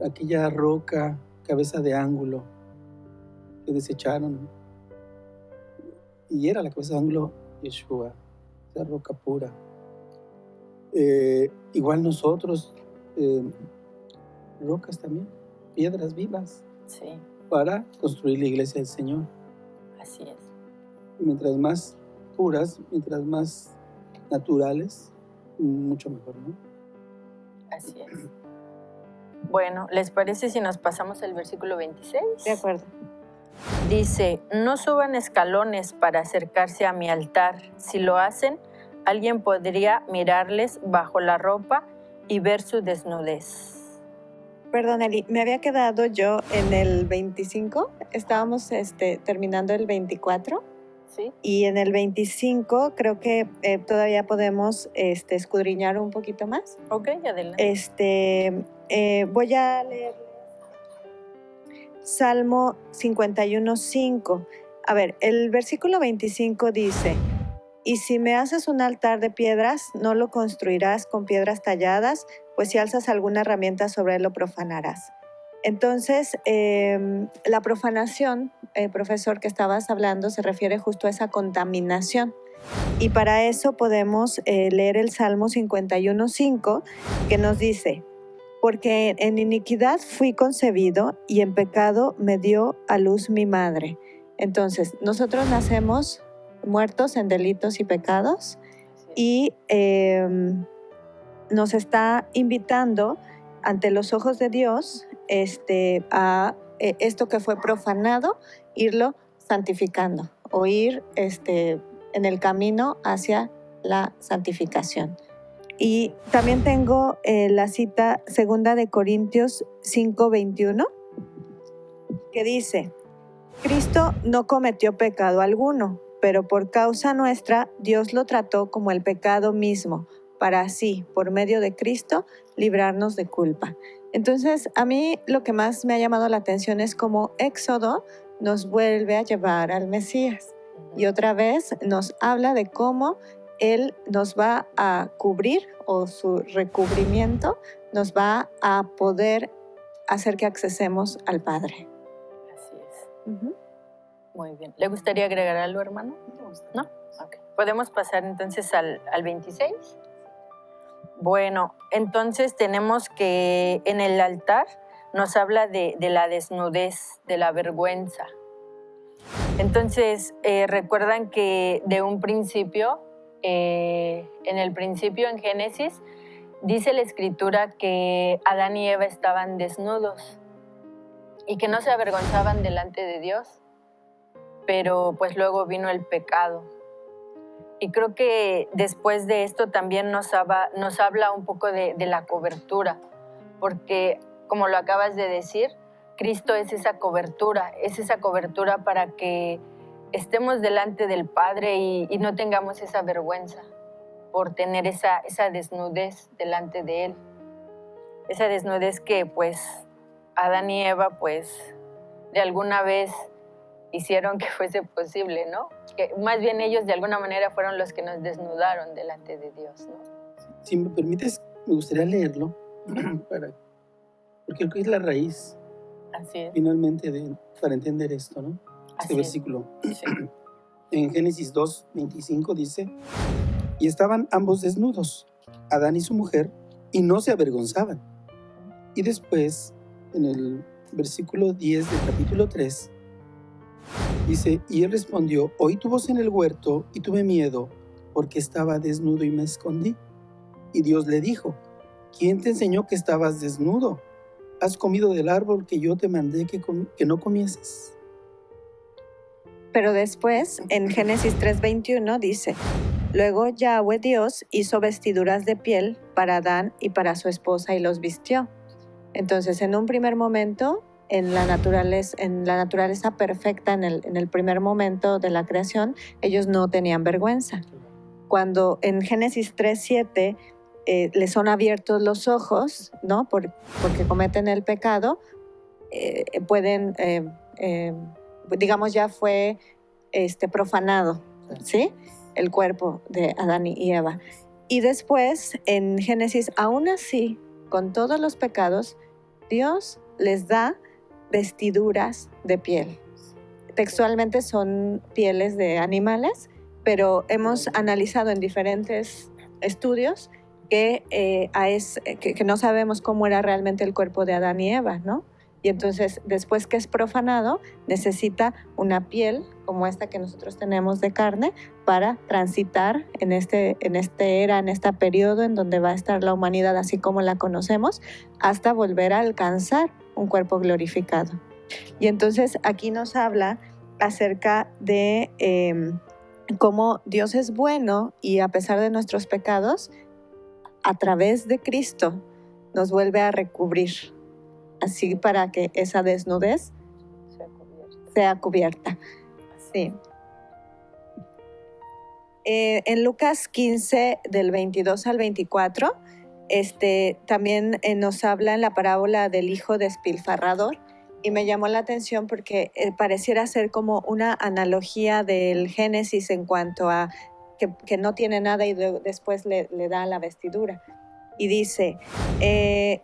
Aquella roca, cabeza de ángulo, que desecharon, y era la cabeza de ángulo Yeshua, esa roca pura. Igual nosotros, rocas también, piedras vivas, Sí, para construir la iglesia del Señor. así es. Mientras más puras, mientras más naturales, mucho mejor, ¿no? Así es. Bueno, ¿les parece si nos pasamos al versículo 26? De acuerdo. Dice: no suban escalones para acercarse a mi altar. Si lo hacen, alguien podría mirarles bajo la ropa y ver su desnudez. Perdón, Eli, me había quedado yo en el 25, estábamos terminando el 24, ¿Sí? y en el 25 creo que todavía podemos escudriñar un poquito más. Ok, adelante. Voy a leer Salmo 51:5. A ver, el versículo 25 dice: y si me haces un altar de piedras, no lo construirás con piedras talladas, pues si alzas alguna herramienta sobre él lo profanarás. Entonces, la profanación, profesor, que estabas hablando, se refiere justo a esa contaminación. Y para eso podemos leer el Salmo 51:5, que nos dice: porque en iniquidad fui concebido y en pecado me dio a luz mi madre. Entonces, nosotros nacemos muertos en delitos y pecados, y nos está invitando ante los ojos de Dios a esto que fue profanado, irlo santificando o ir en el camino hacia la santificación. Y también tengo la cita 2 de Corintios 5:21, que dice: Cristo no cometió pecado alguno, pero por causa nuestra Dios lo trató como el pecado mismo, para así, por medio de Cristo, librarnos de culpa. Entonces, a mí lo que más me ha llamado la atención es cómo Éxodo nos vuelve a llevar al Mesías. Y otra vez nos habla de cómo Él nos va a cubrir, o su recubrimiento nos va a poder hacer que accesemos al Padre. Así es. Ujú. Muy bien. ¿Le gustaría agregar algo, hermano? ¿No? Ok. ¿Podemos pasar entonces al 26? Bueno, entonces tenemos que en el altar nos habla de la desnudez, de la vergüenza. Entonces, recuerdan que de un principio, en el principio en Génesis, dice la Escritura que Adán y Eva estaban desnudos y que no se avergonzaban delante de Dios, pero pues luego vino el pecado. Y creo que después de esto también nos habla un poco de la cobertura, porque como lo acabas de decir, Cristo es esa cobertura para que estemos delante del Padre y no tengamos esa vergüenza por tener esa desnudez delante de Él. Esa desnudez que pues Adán y Eva pues de alguna vez hicieron que fuese posible, ¿no? Que más bien ellos de alguna manera fueron los que nos desnudaron delante de Dios, ¿no? Si me permites, me gustaría leerlo, porque creo que es la raíz, Así es. finalmente, para entender esto, ¿no? Así Este versículo. es. Sí. En Génesis 2:25 dice, y estaban ambos desnudos, Adán y su mujer, y no se avergonzaban. Y después, en el versículo 10 del capítulo 3, dice, y él respondió, oí tu voz en el huerto y tuve miedo, porque estaba desnudo y me escondí. Y Dios le dijo, ¿quién te enseñó que estabas desnudo? ¿Has comido del árbol que yo te mandé que no comieses? Pero después, en Génesis 3:21 dice, luego Yahweh Dios hizo vestiduras de piel para Adán y para su esposa y los vistió. Entonces, en un primer momento, en la naturaleza perfecta, en el primer momento de la creación, ellos no tenían vergüenza. Cuando en Génesis 3:7 les son abiertos los ojos, ¿no? Porque cometen el pecado, pueden, digamos, ya fue profanado, ¿sí? El cuerpo de Adán y Eva. Y después, en Génesis, aún así, con todos los pecados, Dios les da vestiduras de piel. Textualmente son pieles de animales, pero hemos analizado en diferentes estudios que no sabemos cómo era realmente el cuerpo de Adán y Eva, ¿no? Y entonces, después que es profanado, necesita una piel como esta que nosotros tenemos de carne para transitar en este periodo en donde va a estar la humanidad así como la conocemos, hasta volver a alcanzar un cuerpo glorificado. Y entonces aquí nos habla acerca de cómo Dios es bueno y a pesar de nuestros pecados, a través de Cristo nos vuelve a recubrir, así para que esa desnudez sea cubierta. Sí. En Lucas 15, del 22 al 24, también nos habla en la parábola del hijo despilfarrador, y me llamó la atención porque pareciera ser como una analogía del Génesis en cuanto a que no tiene nada y después le da la vestidura. Y dice,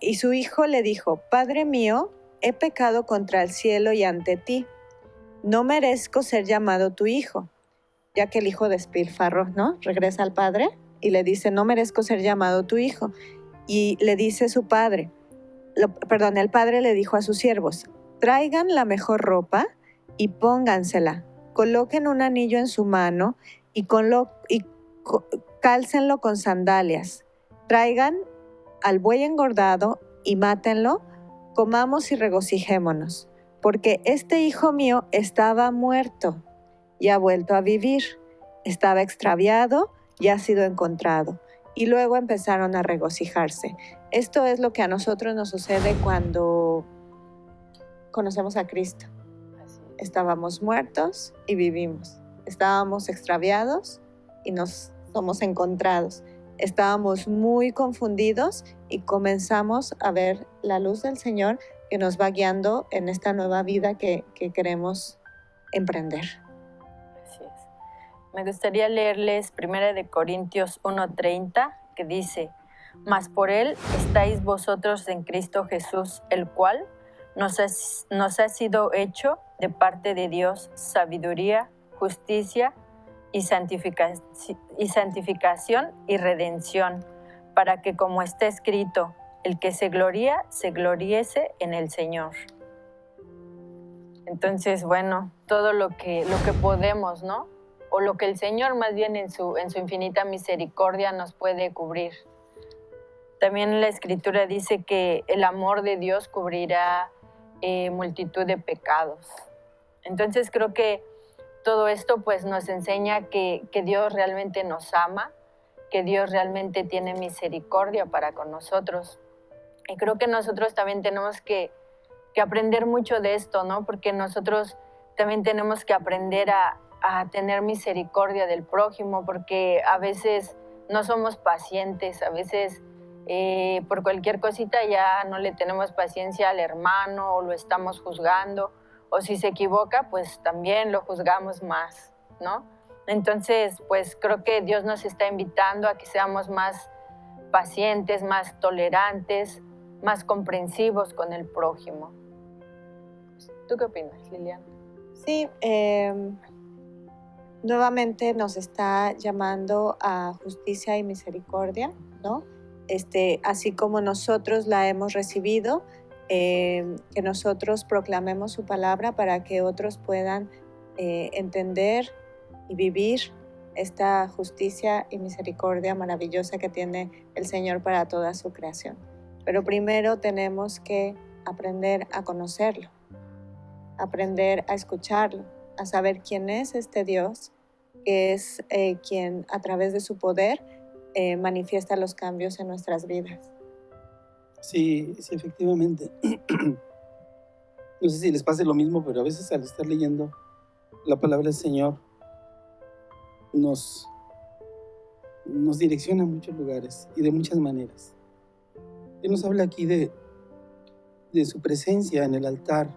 y su hijo le dijo, Padre mío, he pecado contra el cielo y ante ti. No merezco ser llamado tu hijo. Ya que el hijo despilfarró, ¿no? Regresa al padre y le dice, no merezco ser llamado tu hijo. Y le dice su padre, el padre le dijo a sus siervos, traigan la mejor ropa y póngansela, coloquen un anillo en su mano y cálcenlo con sandalias. Traigan al buey engordado y mátenlo, comamos y regocijémonos, porque este hijo mío estaba muerto y ha vuelto a vivir, estaba extraviado y ha sido encontrado. Y luego empezaron a regocijarse. Esto es lo que a nosotros nos sucede cuando conocemos a Cristo. Estábamos muertos y vivimos. Estábamos extraviados y nos somos encontrados. Estábamos muy confundidos y comenzamos a ver la luz del Señor que nos va guiando en esta nueva vida que queremos emprender. Así es. Me gustaría leerles 1 de Corintios 1:30, que dice: mas por él estáis vosotros en Cristo Jesús, el cual nos ha sido hecho de parte de Dios sabiduría, justicia y santificación y redención, para que, como está escrito, el que se gloría, se gloriese en el Señor. Entonces, bueno, todo lo que podemos, ¿no? O lo que el Señor más bien en su infinita misericordia nos puede cubrir. También la Escritura dice que el amor de Dios cubrirá multitud de pecados. Entonces creo que todo esto pues nos enseña que Dios realmente nos ama, que Dios realmente tiene misericordia para con nosotros. Y creo que nosotros también tenemos que aprender mucho de esto, ¿no? Porque nosotros también tenemos que aprender a tener misericordia del prójimo, porque a veces no somos pacientes, a veces por cualquier cosita ya no le tenemos paciencia al hermano o lo estamos juzgando, o si se equivoca, pues también lo juzgamos más, ¿no? Entonces, pues creo que Dios nos está invitando a que seamos más pacientes, más tolerantes, más comprensivos con el prójimo. ¿Tú qué opinas, Liliana? Sí, nuevamente nos está llamando a justicia y misericordia, ¿no? Así como nosotros la hemos recibido, que nosotros proclamemos su palabra para que otros puedan entender y vivir esta justicia y misericordia maravillosa que tiene el Señor para toda su creación. Pero primero tenemos que aprender a conocerlo, aprender a escucharlo, a saber quién es este Dios, que es quien a través de su poder manifiesta los cambios en nuestras vidas. Sí, efectivamente. No sé si les pase lo mismo, pero a veces al estar leyendo la palabra del Señor nos direcciona a muchos lugares y de muchas maneras. Él nos habla aquí de su presencia en el altar.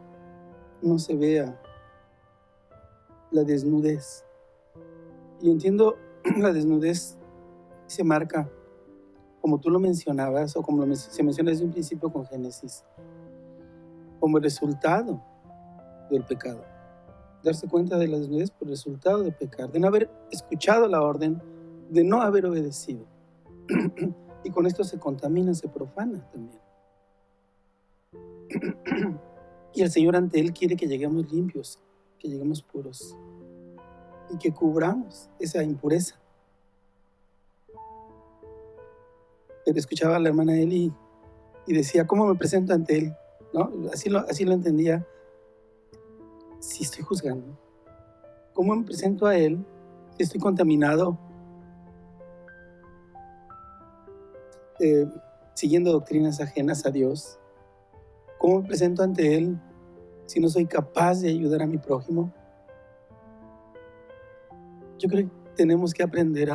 No se vea la desnudez. Y entiendo, la desnudez se marca, como tú lo mencionabas, o como se menciona desde un principio con Génesis, como el resultado del pecado. Darse cuenta de la desnudez por el resultado de pecar, de no haber escuchado la orden, de no haber obedecido. Y con esto se contamina, se profana también. Y el Señor ante Él quiere que lleguemos limpios, que lleguemos puros y que cubramos esa impureza. Pero escuchaba a la hermana Eli y decía, ¿cómo me presento ante Él? ¿No? Así lo entendía. Si estoy juzgando, ¿cómo me presento a Él si estoy contaminado? Siguiendo doctrinas ajenas a Dios. ¿Cómo me presento ante Él si no soy capaz de ayudar a mi prójimo? Yo creo que tenemos que aprender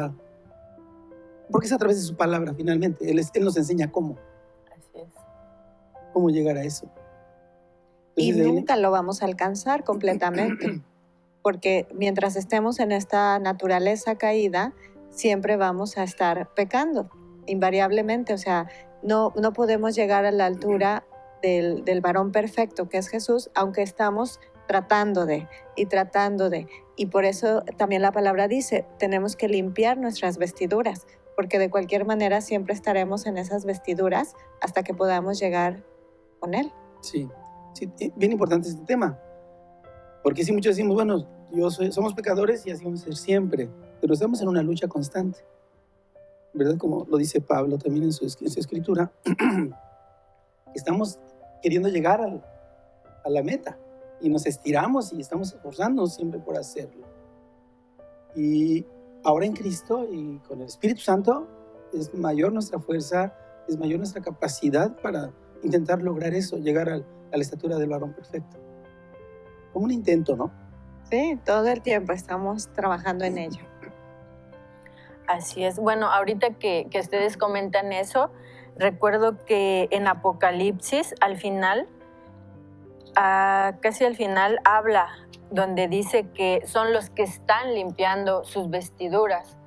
porque es a través de su palabra finalmente. Él nos enseña cómo. Así es. Cómo llegar a eso. Entonces, y nunca lo vamos a alcanzar completamente, porque mientras estemos en esta naturaleza caída, siempre vamos a estar pecando, invariablemente. O sea, no podemos llegar a la altura del varón perfecto que es Jesús, aunque estamos tratando de. Y por eso también la palabra dice, tenemos que limpiar nuestras vestiduras, porque de cualquier manera siempre estaremos en esas vestiduras hasta que podamos llegar con Él. Sí, bien importante este tema, porque si muchos decimos, bueno, somos pecadores y así vamos a ser siempre, pero estamos en una lucha constante, ¿verdad? Como lo dice Pablo también en su escritura, estamos queriendo llegar a la meta y nos estiramos y estamos esforzándonos siempre por hacerlo. Y ahora en Cristo y con el Espíritu Santo es mayor nuestra fuerza, es mayor nuestra capacidad para intentar lograr eso, llegar a la estatura del varón perfecto. Como un intento, ¿no? Sí, todo el tiempo estamos trabajando en ello. Así es. Bueno, ahorita que ustedes comentan eso, recuerdo que en Apocalipsis, al final, casi al final habla, donde dice que son los que están limpiando sus vestiduras.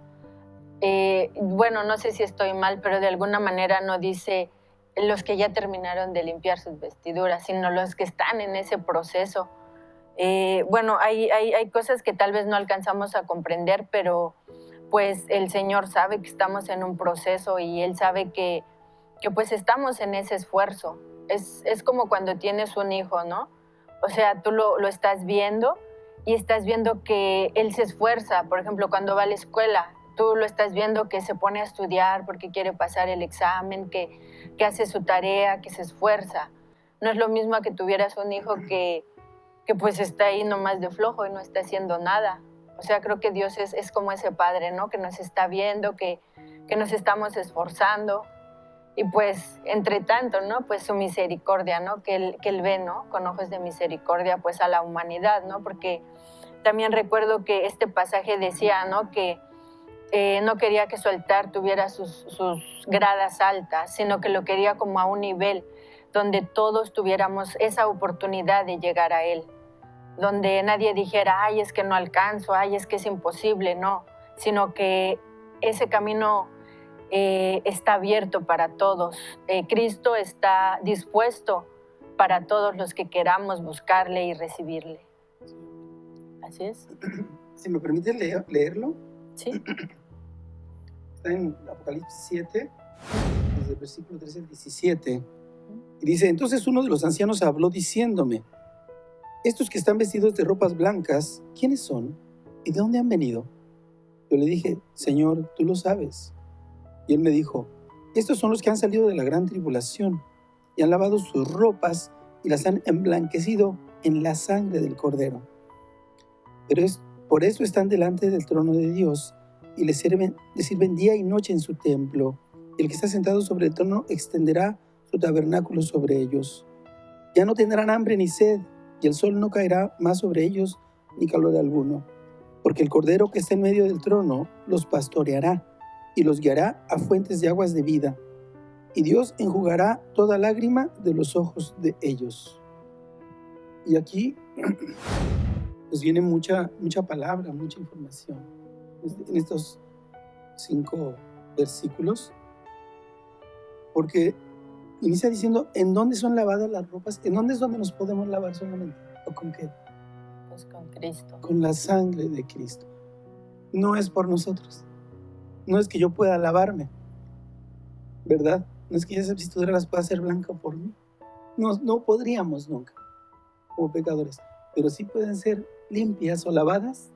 Bueno, no sé si estoy mal, pero de alguna manera no dice los que ya terminaron de limpiar sus vestiduras, sino los que están en ese proceso. Bueno, hay cosas que tal vez no alcanzamos a comprender, pero pues el Señor sabe que estamos en un proceso y Él sabe que pues estamos en ese esfuerzo. Es como cuando tienes un hijo, ¿no? O sea, tú lo estás viendo y estás viendo que él se esfuerza. Por ejemplo, cuando va a la escuela, tú lo estás viendo que se pone a estudiar porque quiere pasar el examen, que hace su tarea, que se esfuerza. No es lo mismo a que tuvieras un hijo que pues está ahí nomás de flojo y no está haciendo nada. O sea, creo que Dios es como ese padre, ¿no? Que nos está viendo, que nos estamos esforzando. Y pues, entre tanto, ¿no? Pues su misericordia, ¿no? Que él ve, ¿no? Con ojos de misericordia, pues a la humanidad, ¿no? Porque también recuerdo que este pasaje decía, ¿no? Que no quería que su altar tuviera sus gradas altas, sino que lo quería como a un nivel donde todos tuviéramos esa oportunidad de llegar a Él. Donde nadie dijera, ay, es que no alcanzo, ay, es que es imposible, no. Sino que ese camino está abierto para todos. Cristo está dispuesto para todos los que queramos buscarle y recibirle. Así es. Si me permite leerlo. Sí. Está en Apocalipsis 7, desde el versículo 13 al 17. Y dice, entonces uno de los ancianos habló diciéndome, estos que están vestidos de ropas blancas, ¿quiénes son? ¿Y de dónde han venido? Yo le dije, Señor, tú lo sabes. Y él me dijo, estos son los que han salido de la gran tribulación y han lavado sus ropas y las han emblanquecido en la sangre del Cordero. Pero por eso están delante del trono de Dios y le sirven día y noche en su templo. Y el que está sentado sobre el trono extenderá su tabernáculo sobre ellos. Ya no tendrán hambre ni sed, y el sol no caerá más sobre ellos, ni calor alguno. Porque el Cordero que está en medio del trono los pastoreará y los guiará a fuentes de aguas de vida. Y Dios enjugará toda lágrima de los ojos de ellos. Y aquí pues viene mucha palabra, mucha información. En estos 5 versículos. Porque inicia diciendo, ¿en dónde son lavadas las ropas? ¿En dónde es donde nos podemos lavar solamente? ¿O con qué? Pues con Cristo. Con la sangre de Cristo. No es por nosotros. No es que yo pueda lavarme, ¿verdad? No es que esas vestiduras las pueda hacer blanca por mí. No podríamos nunca, como pecadores. Pero sí pueden ser limpias o lavadas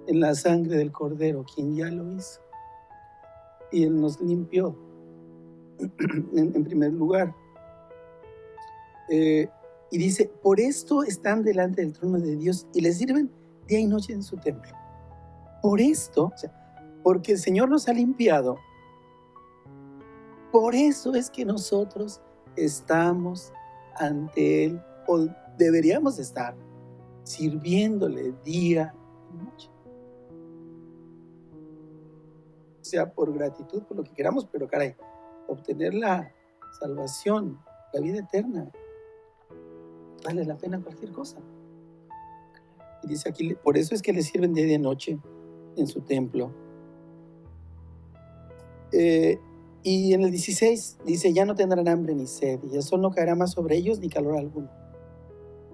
en la sangre del Cordero, quien ya lo hizo. Y Él nos limpió en primer lugar. Y dice, por esto están delante del trono de Dios y le sirven día y noche en su templo. Por esto, o sea, porque el Señor nos ha limpiado. Por eso es que nosotros estamos ante Él, o deberíamos estar, sirviéndole día y noche. Sea por gratitud, por lo que queramos, pero caray, obtener la salvación, la vida eterna, vale la pena cualquier cosa. Y dice aquí, por eso es que le sirven día y de noche en su templo. Y en el 16 dice, ya no tendrán hambre ni sed, y el sol no caerá más sobre ellos ni calor alguno,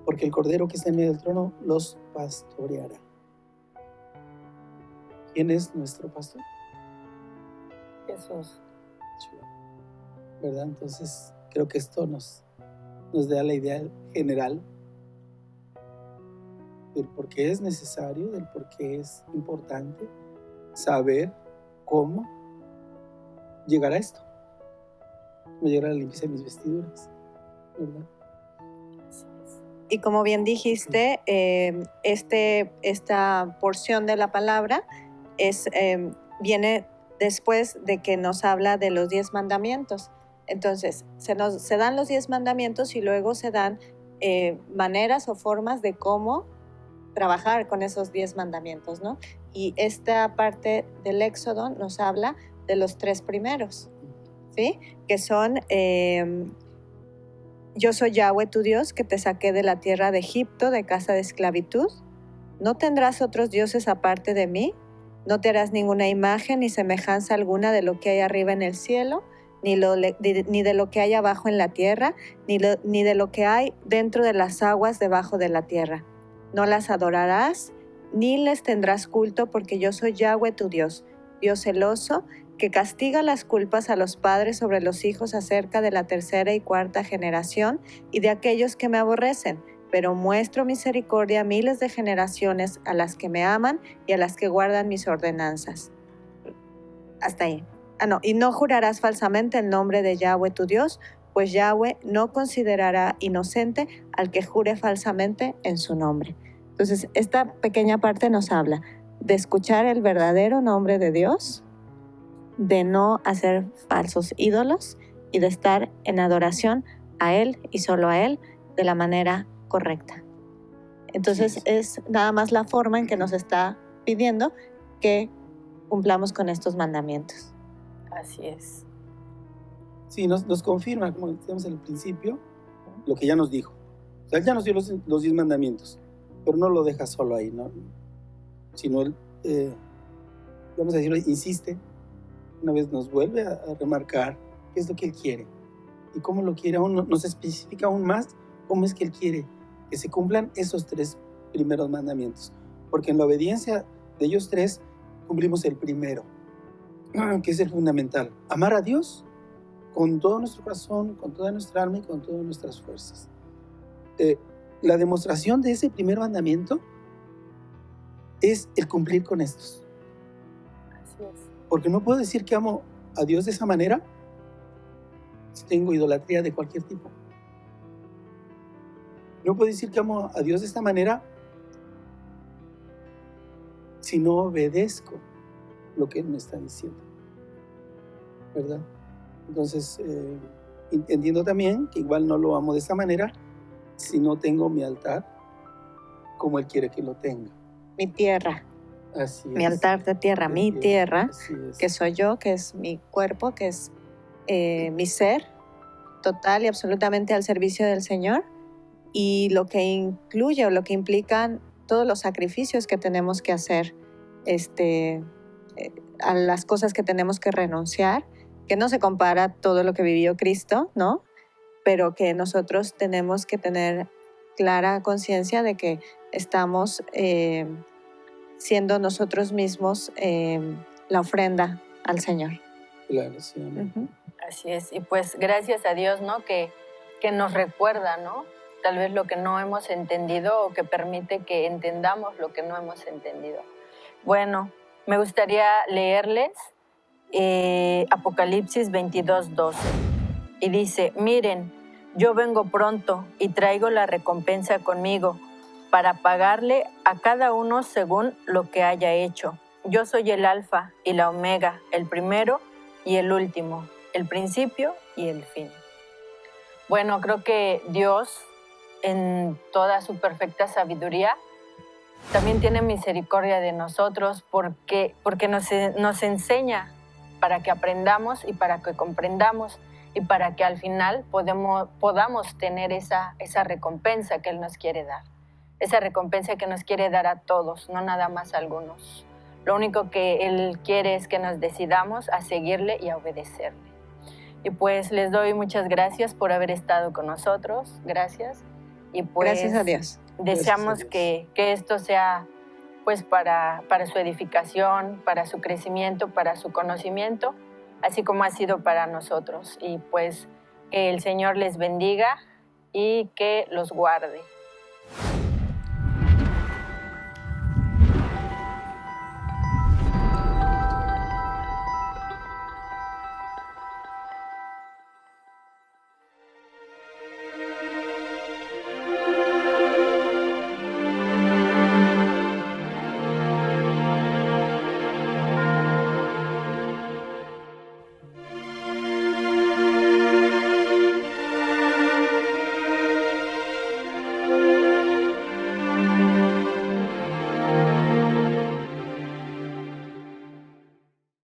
porque el Cordero que está en medio del trono los pastoreará. ¿Quién es nuestro pastor? Jesús. ¿Verdad? Entonces creo que esto nos da la idea general del por qué es necesario, del por qué es importante saber cómo llegar a esto, cómo llegar a la limpieza de mis vestiduras, ¿verdad? Y como bien dijiste, esta porción de la palabra viene después de que nos habla de los 10 mandamientos. Entonces, se dan los 10 mandamientos y luego se dan maneras o formas de cómo trabajar con esos 10 mandamientos, ¿no? Y esta parte del Éxodo nos habla de los 3 primeros, ¿sí? Que son Yo soy Yahweh tu Dios, que te saqué de la tierra de Egipto, de casa de esclavitud. No tendrás otros dioses aparte de mí. No te harás ninguna imagen ni semejanza alguna de lo que hay arriba en el cielo, ni de lo que hay abajo en la tierra, ni de lo que hay dentro de las aguas debajo de la tierra. No las adorarás, ni les tendrás culto, porque yo soy Yahweh tu Dios, Dios celoso, que castiga las culpas a los padres sobre los hijos acerca de la tercera y cuarta generación y de aquellos que me aborrecen, pero muestro misericordia a miles de generaciones a las que me aman y a las que guardan mis ordenanzas. Hasta ahí. Y no jurarás falsamente el nombre de Yahweh tu Dios, pues Yahweh no considerará inocente al que jure falsamente en su nombre. Entonces, esta pequeña parte nos habla de escuchar el verdadero nombre de Dios, de no hacer falsos ídolos y de estar en adoración a Él y solo a Él de la manera correcta. Entonces es nada más la forma en que nos está pidiendo que cumplamos con estos mandamientos. Así es. Sí, nos confirma, como decíamos al principio, lo que ya nos dijo. O sea, Él ya nos dio los 10 mandamientos, pero no lo deja solo ahí, ¿no? Sino Él, vamos a decirlo, insiste, una vez nos vuelve a remarcar qué es lo que Él quiere y cómo lo quiere, aún nos especifica aún más cómo es que Él quiere que se cumplan esos 3 primeros mandamientos, porque en la obediencia de ellos 3 cumplimos el primero, que es el fundamental: amar a Dios con todo nuestro corazón, con toda nuestra alma y con todas nuestras fuerzas. La demostración de ese primer mandamiento es el cumplir con estos. Así es. Porque no puedo decir que amo a Dios de esa manera si tengo idolatría de cualquier tipo. No puedo decir que amo a Dios de esta manera si no obedezco lo que Él me está diciendo, ¿verdad? Entonces, entiendo también que igual no lo amo de esta manera si no tengo mi altar como Él quiere que lo tenga. Mi tierra. Así mi es. altar de tierra, mi tierra, Así es. que soy yo, que es mi cuerpo, que es mi ser, total y absolutamente al servicio del Señor, y lo que incluye o lo que implican todos los sacrificios que tenemos que hacer, a las cosas que tenemos que renunciar, que no se compara a todo lo que vivió Cristo, ¿no? Pero que nosotros tenemos que tener clara conciencia de que estamos siendo nosotros mismos la ofrenda al Señor. Claro, sí, amén. Uh-huh. Así es. Y pues gracias a Dios, ¿no? Que nos recuerda, ¿no? Tal vez lo que no hemos entendido o que permite que entendamos lo que no hemos entendido. Bueno, me gustaría leerles Apocalipsis 22:12. Y dice: miren, yo vengo pronto y traigo la recompensa conmigo para pagarle a cada uno según lo que haya hecho. Yo soy el Alfa y la Omega, el primero y el último, el principio y el fin. Bueno, creo que Dios, en toda su perfecta sabiduría, también tiene misericordia de nosotros porque nos enseña para que aprendamos y para que comprendamos y para que al final podamos tener esa recompensa que Él nos quiere dar. Esa recompensa que nos quiere dar a todos, no nada más a algunos. Lo único que Él quiere es que nos decidamos a seguirle y a obedecerle. Y pues les doy muchas gracias por haber estado con nosotros. Gracias. Y pues gracias a Dios. Deseamos Gracias a Dios. que esto sea pues para su edificación, para su crecimiento, para su conocimiento, así como ha sido para nosotros. Y pues que el Señor les bendiga y que los guarde.